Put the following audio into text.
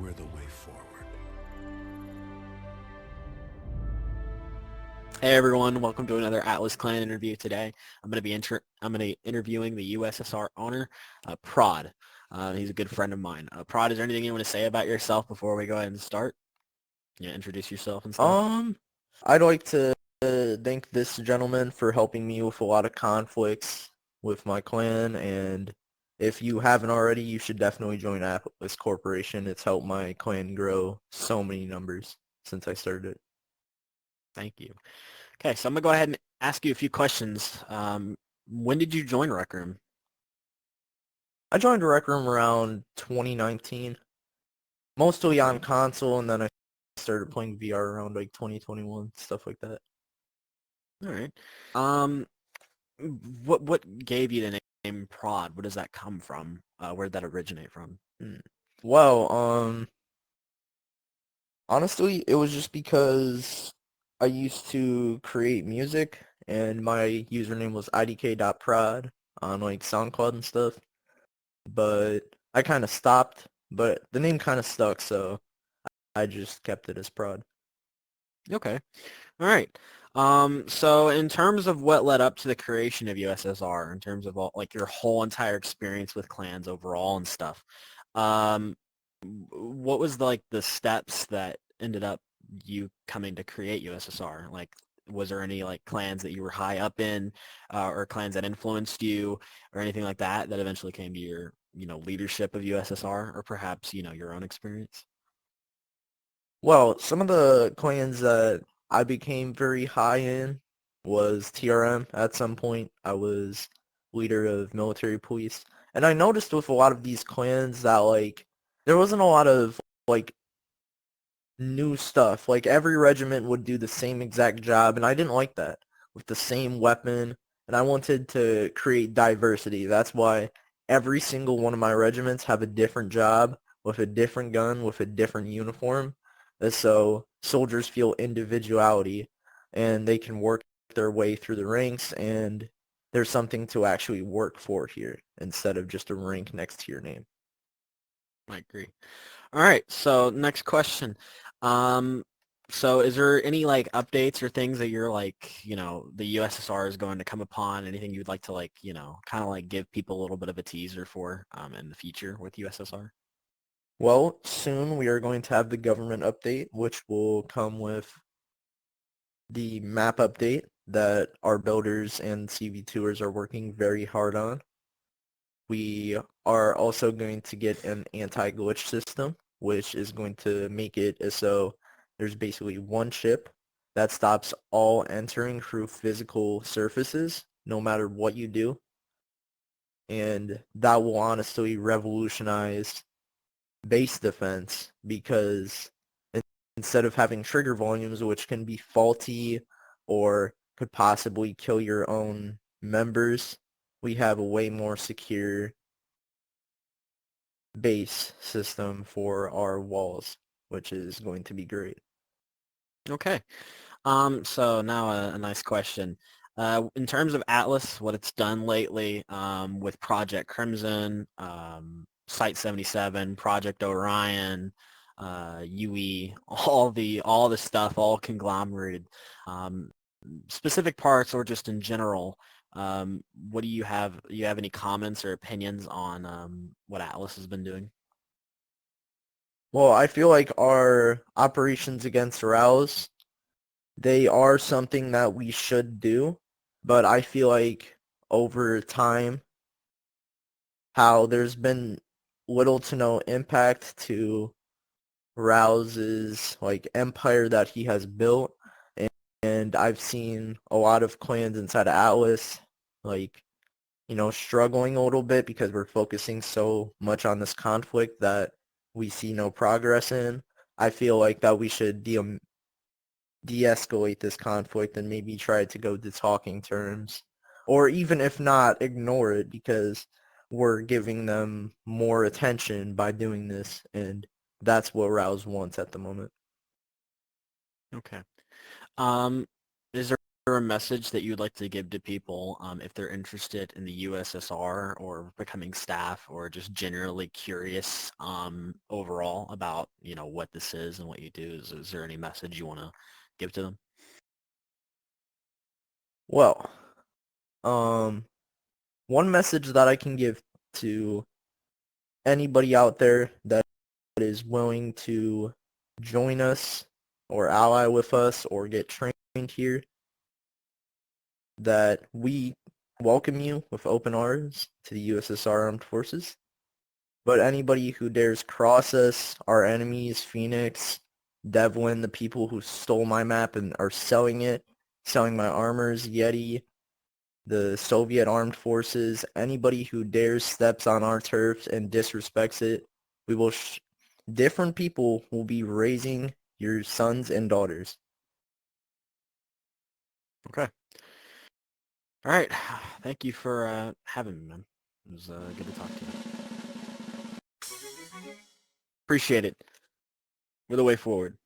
We're the way forward. Hey everyone, welcome to another Atlas Clan interview today. I'm going to be interviewing the USSR owner, Prod. He's a good friend of mine. Prod, is there anything you want to say about yourself before we go ahead and start? Yeah, introduce yourself and stuff. Um, I'd like to thank this gentleman for helping me with a lot of conflicts with my clan, and if you haven't already, you should definitely join Atlas Corporation. It's helped my clan grow so many numbers since I started it. Thank you. Okay, so I'm going to go ahead and ask you a few questions. When did you join Rec Room? I joined Rec Room around 2019, mostly on Okay. console, and then I started playing VR around like 2021, stuff like that. All right. Um, what gave you the name Prod? What does that come from? Where did that originate from? Hmm. Well, honestly, it was just because I used to create music and my username was idk.prod on like SoundCloud and stuff, but I kind of stopped, but the name kind of stuck, so I just kept it as prod. Okay. All right. So in terms of what led up to the creation of USSR, in terms of all, like your whole entire experience with clans overall and stuff, um, what was the steps that ended up you coming to create USSR? Like, was there any like clans that you were high up in, or clans that influenced you, or anything like that that eventually came to your, leadership of USSR, or perhaps, your own experience? Well, some of the clans that I became very high in was TRM. At some point, I was leader of military police. And I noticed with a lot of these clans that, like, there wasn't a lot of, like, new stuff. Like, every regiment would do the same exact job, and I didn't like that, with the same weapon. And I wanted to create diversity. That's why every single one of my regiments have a different job, with a different gun, with a different uniform, so soldiers feel individuality and they can work their way through the ranks, and there's something to actually work for here instead of just a rank next to your name. I agree. All right, so next question. Um, so is there any like updates or things that you're like, the USSR is going to come upon? Anything you'd like to like, kind of like give people a little bit of a teaser for in the future with USSR? Well, soon we are going to have the government update, which will come with the map update that our builders and CV2ers are working very hard on. We are also going to get an anti-glitch system, which is going to make it so there's basically one chip that stops all entering through physical surfaces, no matter what you do. And that will honestly revolutionize base defense because instead of having trigger volumes which can be faulty or could possibly kill your own members, we have a way more secure base system for our walls, which is going to be great. Okay. So now a nice question. In terms of Atlas, what it's done lately, with Project Crimson, Site 77, Project Orion, UE, all the stuff, all conglomerated, um, specific parts or just in general, what do you have any comments or opinions on, what Atlas has been doing? Well, I feel like our operations against Rouse, they are something that we should do, but I feel like over time how there's been little to no impact to Rouse's like empire that he has built, and I've seen a lot of clans inside of Atlas like struggling a little bit because we're focusing so much on this conflict that we see no progress in. I feel like that we should de-escalate this conflict and maybe try to go to talking terms, or even if not, ignore it because we're giving them more attention by doing this, and that's what Rouse wants at the moment. Okay. Um, is there there a message that you'd like to give to people if they're interested in the USSR or becoming staff or just generally curious overall about, what this is and what you do? Is there any message you want to give to them? Well, um, one message that I can give to anybody out there that is willing to join us or ally with us or get trained here, that we welcome you with open arms to the USSR Armed Forces. But anybody who dares cross us, our enemies, Phoenix, Devlin, the people who stole my map and are selling it, selling my armors, Yeti, the Soviet armed forces, anybody who dares steps on our turf and disrespects it, we will different people will be raising your sons and daughters. Okay. All right. Thank you for having me, man. It was good to talk to you. Appreciate it. We're the way forward.